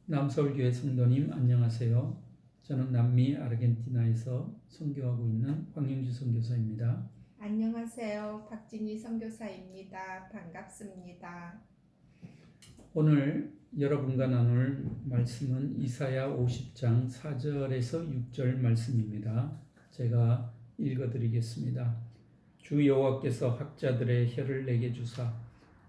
남서울교회 성도님 안녕하세요. 저는 남미 아르헨티나에서 선교하고 있는 황영주 선교사입니다. 안녕하세요. 박진희 선교사입니다. 반갑습니다. 오늘 여러분과 나눌 말씀은 이사야 50장 4절에서 6절 말씀입니다. 제가 읽어드리겠습니다. 주 여호와께서 학자들의 혀를 내게 주사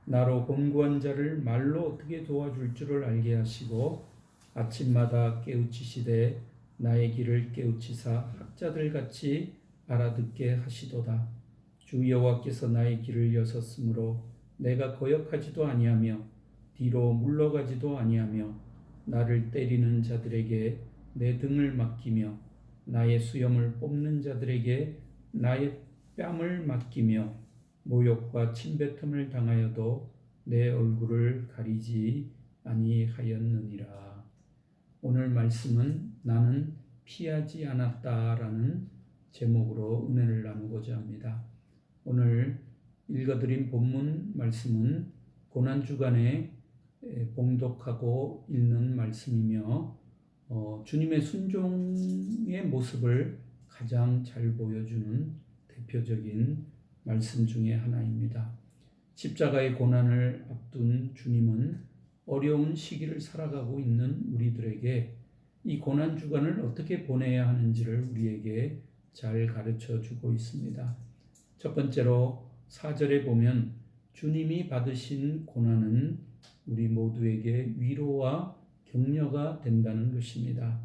나로 권고한 자를 말로 어떻게 도와줄 줄을 알게 하시고 아침마다 깨우치시되 나의 길을 깨우치사 학자들 같이 알아듣게 하시도다. 주 여호와께서 나의 길을 여섰으므로 내가 거역하지도 아니하며 뒤로 물러가지도 아니하며 나를 때리는 자들에게 내 등을 맡기며 나의 수염을 뽑는 자들에게 나의 뺨을 맡기며 모욕과 침뱉음을 당하여도 내 얼굴을 가리지 아니하였느니라. 오늘 말씀은 나는 피하지 않았다라는 제목으로 은혜를 나누고자 합니다. 오늘 읽어드린 본문 말씀은 고난주간에 봉독하고 읽는 말씀이며 주님의 순종의 모습을 가장 잘 보여주는 대표적인 말씀 중에 하나입니다. 십자가의 고난을 앞둔 주님은 어려운 시기를 살아가고 있는 우리들에게 이 고난 주간을 어떻게 보내야 하는지를 우리에게 잘 가르쳐 주고 있습니다. 첫 번째로 4절에 보면 주님이 받으신 고난은 우리 모두에게 위로와 격려가 된다는 것입니다.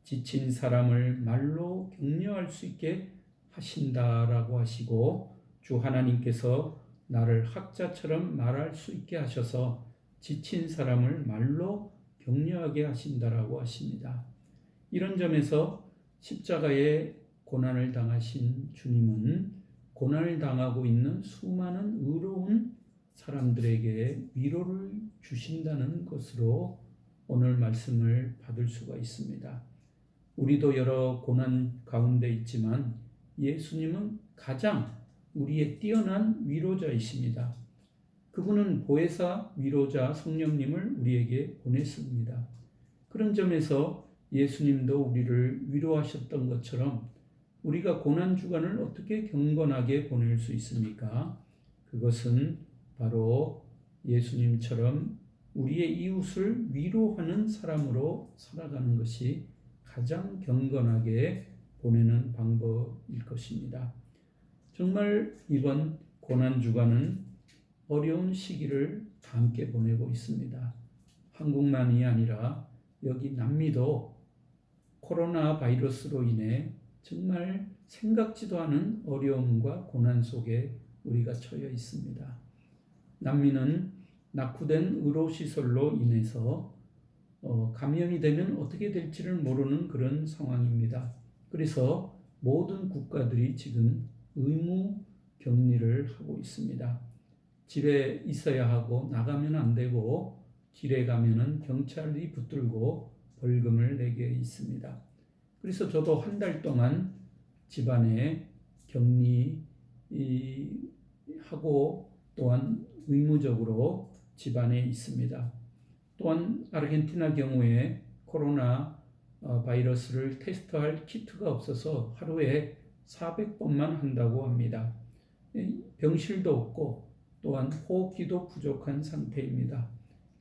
지친 사람을 말로 격려할 수 있게 하신다라고 하시고 주 하나님께서 나를 학자처럼 말할 수 있게 하셔서 지친 사람을 말로 격려하게 하신다라고 하십니다. 이런 점에서 십자가의 고난을 당하신 주님은 고난을 당하고 있는 수많은 의로운 사람들에게 위로를 주신다는 것으로 오늘 말씀을 받을 수가 있습니다. 우리도 여러 고난 가운데 있지만 예수님은 가장 우리의 뛰어난 위로자이십니다. 그분은 보혜사 위로자 성령님을 우리에게 보냈습니다. 그런 점에서 예수님도 우리를 위로하셨던 것처럼 우리가 고난 주간을 어떻게 경건하게 보낼 수 있습니까? 그것은 바로 예수님처럼 우리의 이웃을 위로하는 사람으로 살아가는 것이 가장 경건하게 보내는 방법일 것입니다. 정말 이번 고난 주간은 어려운 시기를 함께 보내고 있습니다. 한국만이 아니라 여기 남미도 코로나 바이러스로 인해 정말 생각지도 않은 어려움과 고난 속에 우리가 처해 있습니다. 남미는 낙후된 의료시설로 인해서 감염이 되면 어떻게 될지를 모르는 그런 상황입니다. 그래서 모든 국가들이 지금 의무 격리를 하고 있습니다. 집에 있어야 하고 나가면 안 되고 길에 가면은 경찰이 붙들고 벌금을 내게 있습니다. 그래서 저도 한 달 동안 집안에 격리하고 또한 의무적으로 집안에 있습니다. 또한 아르헨티나 경우에 코로나 바이러스를 테스트할 키트가 없어서 하루에 400번만 한다고 합니다. 병실도 없고 또한 호흡기도 부족한 상태입니다.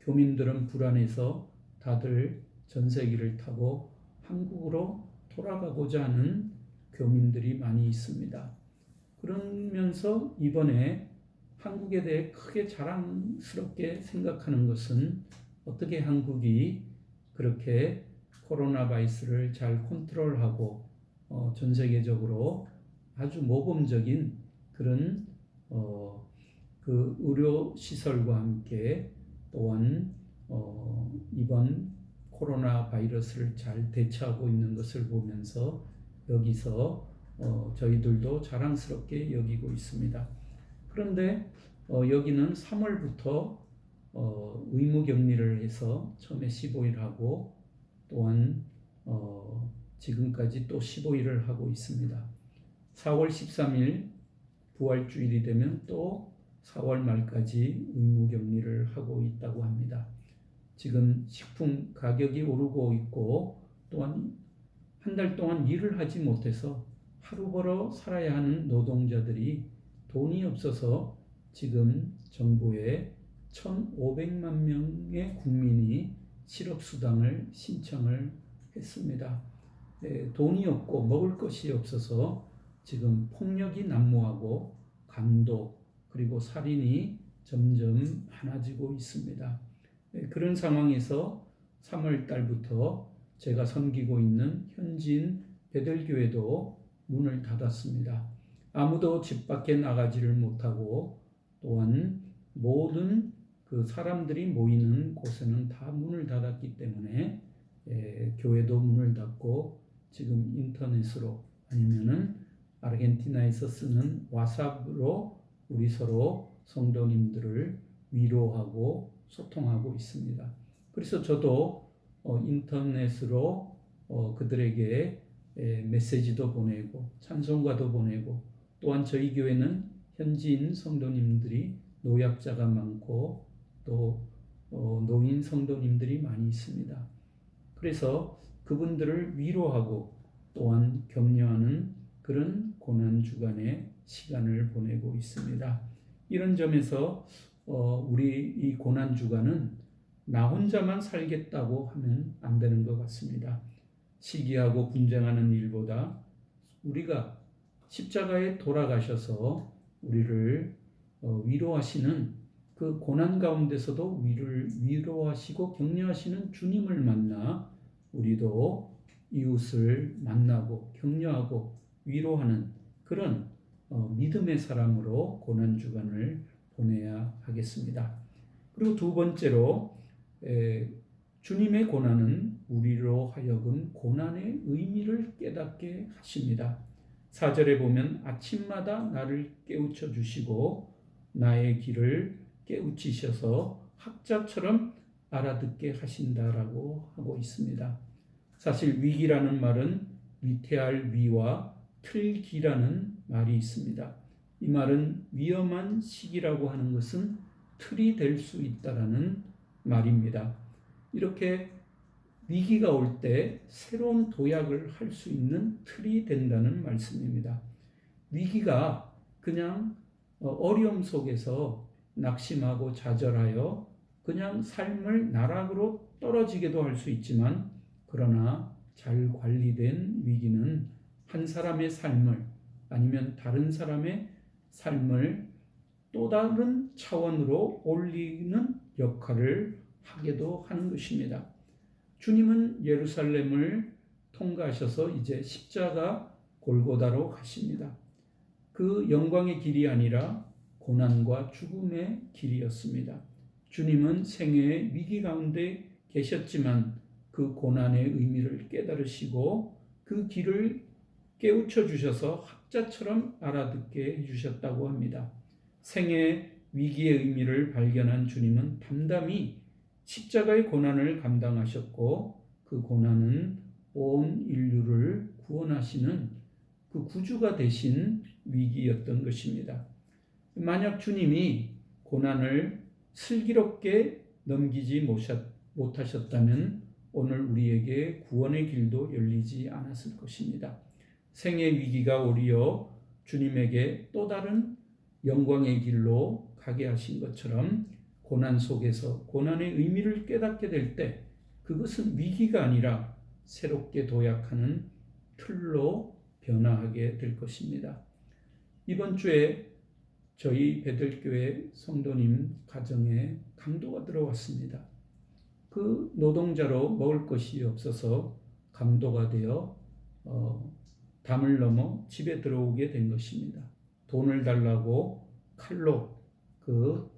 교민들은 불안해서 다들 전세기를 타고 한국으로 돌아가고자 하는 교민들이 많이 있습니다. 그러면서 이번에 한국에 대해 크게 자랑스럽게 생각하는 것은 어떻게 한국이 그렇게 코로나 바이러스를 잘 컨트롤하고 전 세계적으로 아주 모범적인 그런 그 의료 시설과 함께 또한 이번 코로나 바이러스를 잘 대처하고 있는 것을 보면서 여기서 저희들도 자랑스럽게 여기고 있습니다. 그런데 여기는 3월부터 의무 격리를 해서 처음에 15일 하고 또한 지금까지 또 15일을 하고 있습니다. 4월 13일 부활주일이 되면 또 4월 말까지 의무 격리를 하고 있다고 합니다. 지금 식품 가격이 오르고 있고 또한 한 달 동안 일을 하지 못해서 하루 벌어 살아야 하는 노동자들이 돈이 없어서 지금 정부에 1,500만 명의 국민이 실업수당을 신청을 했습니다. 돈이 없고 먹을 것이 없어서 지금 폭력이 난무하고 강도 그리고 살인이 점점 많아지고 있습니다. 그런 상황에서 3월 달부터 제가 섬기고 있는 현지인 베들교회도 문을 닫았습니다. 아무도 집 밖에 나가지를 못하고 또한 모든 그 사람들이 모이는 곳에는 다 문을 닫았기 때문에 교회도 문을 닫고 지금 인터넷으로 아니면은 아르헨티나에서 쓰는 왓츠앱으로 우리 서로 성도님들을 위로하고 소통하고 있습니다. 그래서 저도 인터넷으로 그들에게 메시지도 보내고 찬송가도 보내고 또한 저희 교회는 현지인 성도님들이 노약자가 많고 또 노인 성도님들이 많이 있습니다. 그래서 그분들을 위로하고 또한 격려하는 그런 고난주간의 시간을 보내고 있습니다. 이런 점에서 우리 이 고난주간은 나 혼자만 살겠다고 하면 안 되는 것 같습니다. 시기하고 분쟁하는 일보다 우리가 십자가에 돌아가셔서 우리를 위로하시는 그 고난 가운데서도 우리를 위로하시고 격려하시는 주님을 만나 우리도 이웃을 만나고 격려하고 위로하는 그런 믿음의 사람으로 고난주간을 보내야 하겠습니다. 그리고 두 번째로 주님의 고난은 우리로 하여금 고난의 의미를 깨닫게 하십니다. 4절에 보면 아침마다 나를 깨우쳐 주시고 나의 길을 깨우치셔서 학자처럼 알아듣게 하신다라고 하고 있습니다. 사실 위기라는 말은 위태할 위와 틀기라는 말이 있습니다. 이 말은 위험한 시기라고 하는 것은 틀이 될 수 있다라는 말입니다. 이렇게 위기가 올 때 새로운 도약을 할 수 있는 틀이 된다는 말씀입니다. 위기가 그냥 어려움 속에서 낙심하고 좌절하여 그냥 삶을 나락으로 떨어지게도 할 수 있지만 그러나 잘 관리된 위기는 한 사람의 삶을 아니면 다른 사람의 삶을 또 다른 차원으로 올리는 역할을 하게도 하는 것입니다. 주님은 예루살렘을 통과하셔서 이제 십자가 골고다로 가십니다. 그 영광의 길이 아니라 고난과 죽음의 길이었습니다. 주님은 생애의 위기 가운데 계셨지만 그 고난의 의미를 깨달으시고 그 길을 깨우쳐 주셔서 학자처럼 알아듣게 해주셨다고 합니다. 생애의 위기의 의미를 발견한 주님은 담담히 십자가의 고난을 감당하셨고 그 고난은 온 인류를 구원하시는 그 구주가 되신 위기였던 것입니다. 만약 주님이 고난을 슬기롭게 넘기지 못하셨다면 오늘 우리에게 구원의 길도 열리지 않았을 것입니다. 생의 위기가 오히려 주님에게 또 다른 영광의 길로 가게 하신 것처럼 고난 속에서 고난의 의미를 깨닫게 될 때 그것은 위기가 아니라 새롭게 도약하는 틀로 변화하게 될 것입니다. 이번 주에 저희 베들교회 성도님 가정에 강도가 들어왔습니다. 그 노동자로 먹을 것이 없어서 강도가 되어 담을 넘어 집에 들어오게 된 것입니다. 돈을 달라고 칼로 그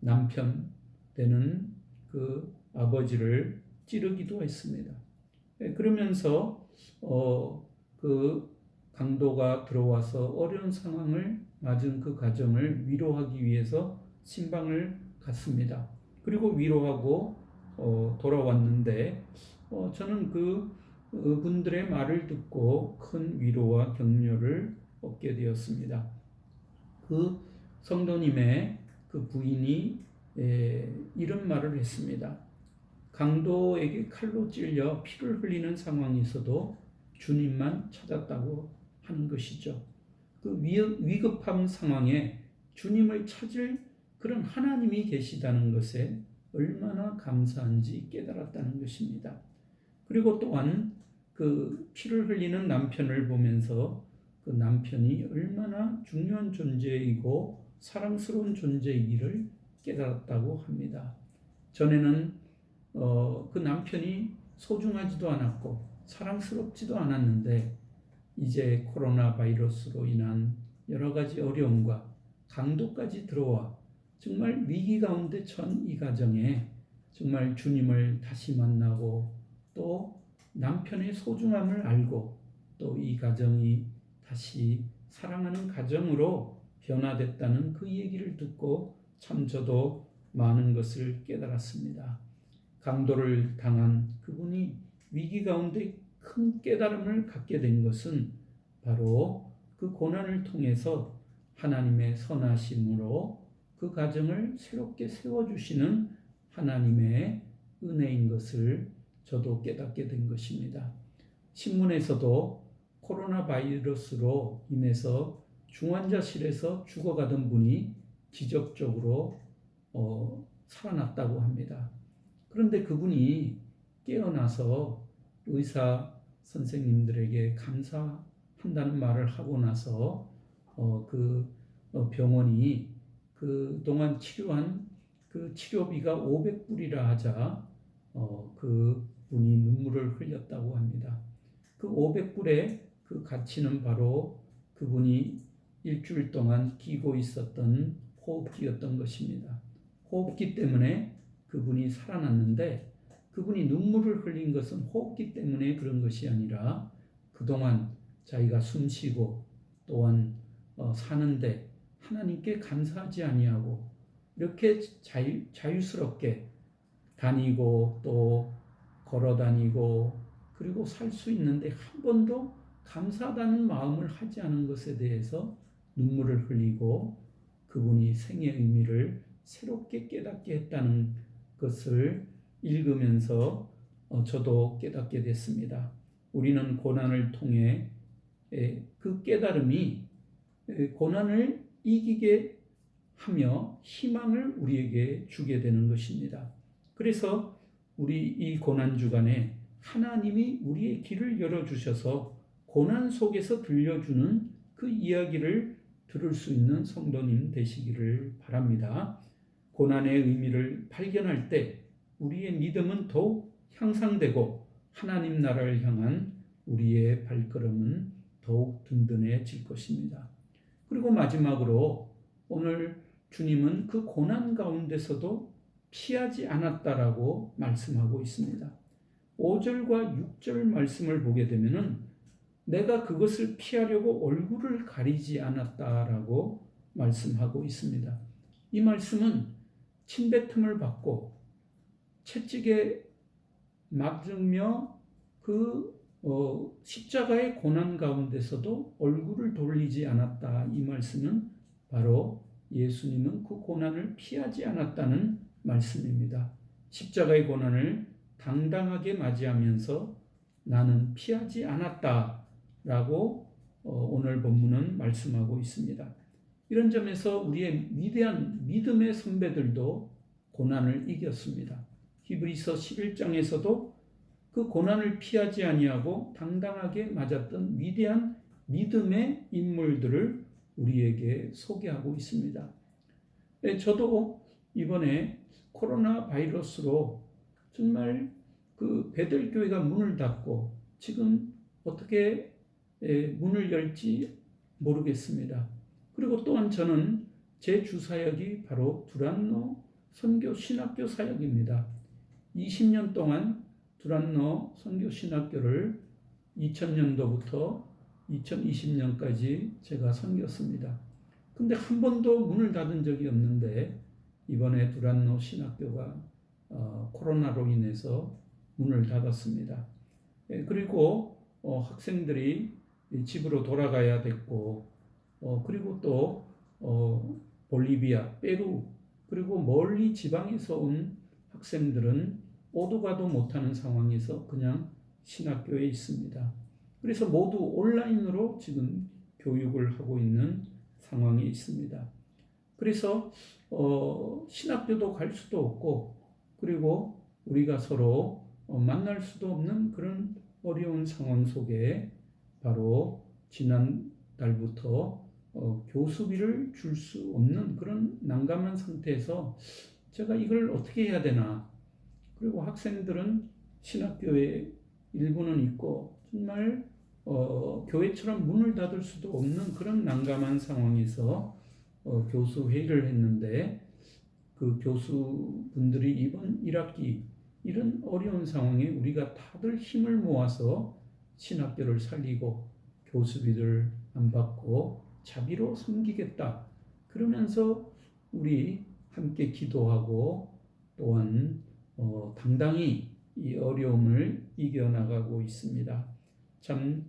남편 되는 그 아버지를 찌르기도 했습니다. 그러면서 그 강도가 들어와서 어려운 상황을 맞은 그 가정을 위로하기 위해서 신방을 갔습니다. 그리고 위로하고 돌아왔는데 저는 그 분들의 말을 듣고 큰 위로와 격려를 얻게 되었습니다. 그 성도님의 그 부인이 이런 말을 했습니다. 강도에게 칼로 찔려 피를 흘리는 상황이 있어도 주님만 찾았다고 하는 것이죠. 그 위급한 상황에 주님을 찾을 그런 하나님이 계시다는 것에 얼마나 감사한지 깨달았다는 것입니다. 그리고 또한 그 피를 흘리는 남편을 보면서 그 남편이 얼마나 중요한 존재이고 사랑스러운 존재이기를 깨달았다고 합니다. 전에는 그 남편이 소중하지도 않았고 사랑스럽지도 않았는데 이제 코로나 바이러스로 인한 여러 가지 어려움과 강도까지 들어와 정말 위기 가운데 처한 이 가정에 정말 주님을 다시 만나고 또 남편의 소중함을 알고 또 이 가정이 다시 사랑하는 가정으로 변화됐다는 그 얘기를 듣고 참 저도 많은 것을 깨달았습니다. 강도를 당한 그분이 위기 가운데 큰 깨달음을 갖게 된 것은 바로 그 고난을 통해서 하나님의 선하심으로 그 가정을 새롭게 세워주시는 하나님의 은혜인 것을 저도 깨닫게 된 것입니다. 신문에서도 코로나 바이러스로 인해서 중환자실에서 죽어가던 분이 기적적으로 살아났다고 합니다. 그런데 그분이 깨어나서 의사 선생님들에게 감사한다는 말을 하고 나서 병원이 그동안 치료한 그 치료비가 500불이라 하자 그 분이 눈물을 흘렸다고 합니다. 그 500불의 그 가치는 바로 그분이 일주일 동안 끼고 있었던 호흡기였던 것입니다. 호흡기 때문에 그분이 살아났는데 그분이 눈물을 흘린 것은 호흡기 때문에 그런 것이 아니라 그동안 자기가 숨쉬고 또한 사는데 하나님께 감사하지 아니하고 이렇게 자유스럽게 다니고 또 걸어 다니고 그리고 살 수 있는데 한 번도 감사하다는 마음을 하지 않은 것에 대해서 눈물을 흘리고 그분이 생의 의미를 새롭게 깨닫게 했다는 것을 읽으면서 저도 깨닫게 됐습니다. 우리는 고난을 통해 그 깨달음이 고난을 이기게 하며 희망을 우리에게 주게 되는 것입니다. 그래서 우리 이 고난 주간에 하나님이 우리의 길을 열어주셔서 고난 속에서 들려주는 그 이야기를 들을 수 있는 성도님 되시기를 바랍니다. 고난의 의미를 발견할 때 우리의 믿음은 더욱 향상되고 하나님 나라를 향한 우리의 발걸음은 더욱 든든해질 것입니다. 그리고 마지막으로 오늘 주님은 그 고난 가운데서도 피하지 않았다라고 말씀하고 있습니다. 5절과 6절 말씀을 보게 되면은 내가 그것을 피하려고 얼굴을 가리지 않았다라고 말씀하고 있습니다. 이 말씀은 침뱉음을 받고 채찍에 맞으며 그 십자가의 고난 가운데서도 얼굴을 돌리지 않았다. 이 말씀은 바로 예수님은 그 고난을 피하지 않았다는 말씀입니다. 십자가의 고난을 당당하게 맞이하면서 나는 피하지 않았다라고 오늘 본문은 말씀하고 있습니다. 이런 점에서 우리의 위대한 믿음의 선배들도 고난을 이겼습니다. 히브리서 11장에서도 그 고난을 피하지 아니하고 당당하게 맞았던 위대한 믿음의 인물들을 우리에게 소개하고 있습니다. 저도 이번에 코로나 바이러스로 정말 그 베들교회가 문을 닫고 지금 어떻게 문을 열지 모르겠습니다. 그리고 또한 저는 제 주사역이 바로 두란노 선교 신학교 사역입니다. 20년 동안 두란노 선교 신학교를 2000년도부터 2020년까지 제가 섬겼습니다. 근데 한 번도 문을 닫은 적이 없는데 이번에 두란노 신학교가 코로나로 인해서 문을 닫았습니다. 그리고 학생들이 집으로 돌아가야 됐고 그리고 또 볼리비아, 페루 그리고 멀리 지방에서 온 학생들은 오도 가도 못하는 상황에서 그냥 신학교에 있습니다. 그래서 모두 온라인으로 지금 교육을 하고 있는 상황이 있습니다. 그래서 신학교도 갈 수도 없고, 그리고 우리가 서로 만날 수도 없는 그런 어려운 상황 속에 바로 지난달부터 교수비를 줄 수 없는 그런 난감한 상태에서 제가 이걸 어떻게 해야 되나. 그리고 학생들은 신학교에 일부는 있고 정말 교회처럼 문을 닫을 수도 없는 그런 난감한 상황에서 교수 회의를 했는데, 그 교수분들이 이번 1학기 이런 어려운 상황에 우리가 다들 힘을 모아서 신학교를 살리고 교수비를 안 받고 자비로 섬기겠다. 그러면서 우리 함께 기도하고 또한 당당히 이 어려움을 이겨나가고 있습니다. 참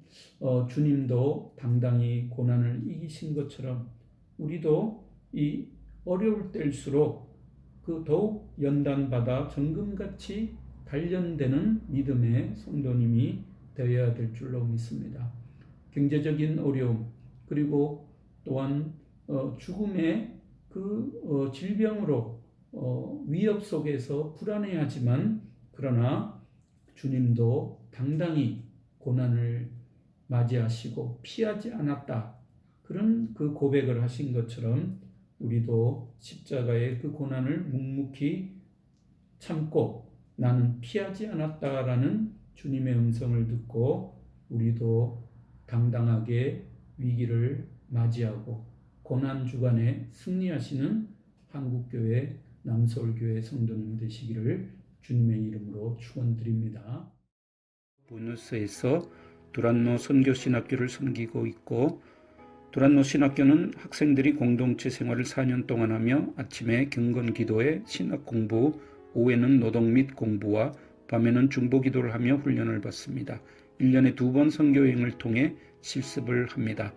주님도 당당히 고난을 이기신 것처럼 우리도 이 어려울 때일수록 그 더욱 연단받아 정금같이 단련되는 믿음의 성도님이 되어야 될 줄로 믿습니다. 경제적인 어려움, 그리고 또한 죽음의 그 질병으로 위협 속에서 불안해하지만, 그러나 주님도 당당히 고난을 맞이하시고 피하지 않았다. 그런 그 고백을 하신 것처럼 우리도 십자가의 그 고난을 묵묵히 참고 나는 피하지 않았다라는 주님의 음성을 듣고 우리도 당당하게 위기를 맞이하고 고난 주간에 승리하시는 한국교회 남서울교회 성도님 되시기를 주님의 이름으로 축원드립니다. 부누스에서 두란노 선교신학교를 섬기고 있고, 두란노 신학교는 학생들이 공동체 생활을 4년 동안 하며 아침에 경건기도에 신학공부, 오후에는 노동 및 공부와 밤에는 중보기도를 하며 훈련을 받습니다. 1년에 2번 선교여행을 통해 실습을 합니다.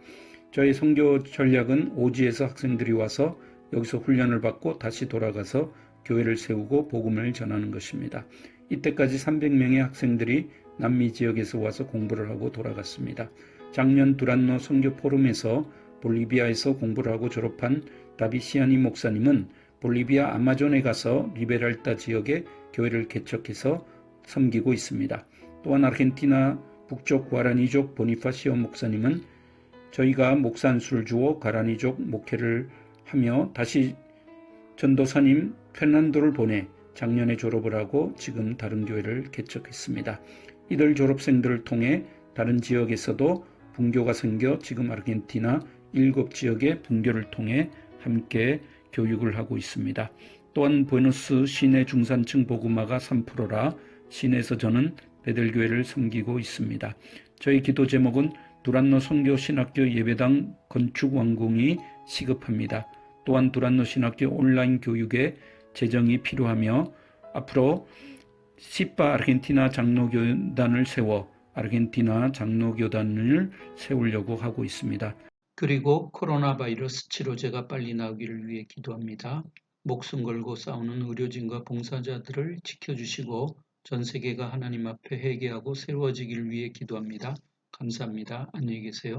저희 선교 전략은 오지에서 학생들이 와서 여기서 훈련을 받고 다시 돌아가서 교회를 세우고 복음을 전하는 것입니다. 이때까지 300명의 학생들이 남미 지역에서 와서 공부를 하고 돌아갔습니다. 작년 두란노 선교 포럼에서 볼리비아에서 공부를 하고 졸업한 다비시아니 목사님은 볼리비아 아마존에 가서 리베랄타 지역에 교회를 개척해서 섬기고 있습니다. 또한 아르헨티나 북쪽 과라니족 보니파시오 목사님은 저희가 목사 안수를 주어 과라니족 목회를 하며 다시 전도사님 페르난도를 보내 작년에 졸업을 하고 지금 다른 교회를 개척했습니다. 이들 졸업생들을 통해 다른 지역에서도 분교가 생겨 지금 아르헨티나 7지역의 분교를 통해 함께 교육을 하고 있습니다. 또한 부에노스 시내 중산층 복음화가 3%라 시내에서 저는 베델교회를 섬기고 있습니다. 저희 기도 제목은 두란노 선교 신학교 예배당 건축 완공이 시급합니다. 또한 두란노 신학교 온라인 교육에 재정이 필요하며 앞으로 시파 아르헨티나 장로교단을 세워 아르헨티나 장로교단을 세우려고 하고 있습니다. 그리고 코로나 바이러스 치료제가 빨리 나오기를 위해 기도합니다. 목숨 걸고 싸우는 의료진과 봉사자들을 지켜주시고 전 세계가 하나님 앞에 회개하고 새로워지기를 위해 기도합니다. 감사합니다. 안녕히 계세요.